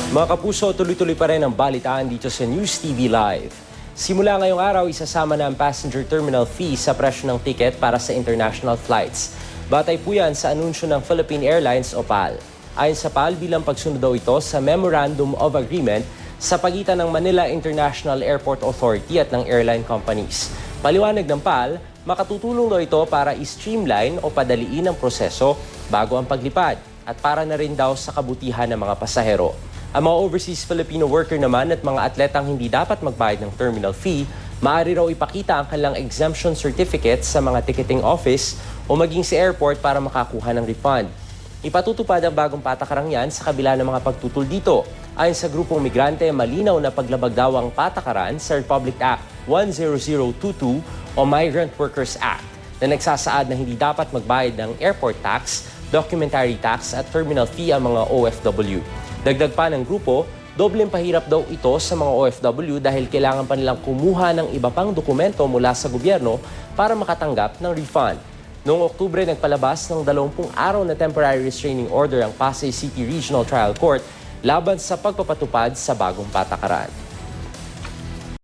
Mga kapuso, tuloy-tuloy pa rin ang balitaan dito sa News TV Live. Simula ngayong araw, isasama na ang passenger terminal fee sa presyo ng ticket para sa international flights. Batay po yan sa anunsyo ng Philippine Airlines o PAL. Ayon sa PAL, bilang pagsunod daw ito sa Memorandum of Agreement sa pagitan ng Manila International Airport Authority at ng airline companies. Paliwanag ng PAL, makatutulong daw ito para i-streamline o padaliin ang proseso bago ang paglipad at para na rin daw sa kabutihan ng mga pasahero. Ang mga overseas Filipino worker naman at mga atletang hindi dapat magbayad ng terminal fee, maaari raw ipakita ang kanilang exemption certificate sa mga ticketing office o maging sa airport para makakuha ng refund. Ipatutupad ang bagong patakarang yan sa kabila ng mga pagtutol dito. Ayon sa grupong migrante, malinaw na paglabag daw ang patakaran sa Republic Act 10022 o Migrant Workers Act na nagsasaad na hindi dapat magbayad ng airport tax, documentary tax at terminal fee ang mga OFW. Dagdag pa ng grupo, dobleng pahirap daw ito sa mga OFW dahil kailangan pa nilang kumuha ng iba pang dokumento mula sa gobyerno para makatanggap ng refund. Noong Oktubre, nagpalabas ng 20 araw na temporary restraining order ang Pasay City Regional Trial Court laban sa pagpapatupad sa bagong patakaran.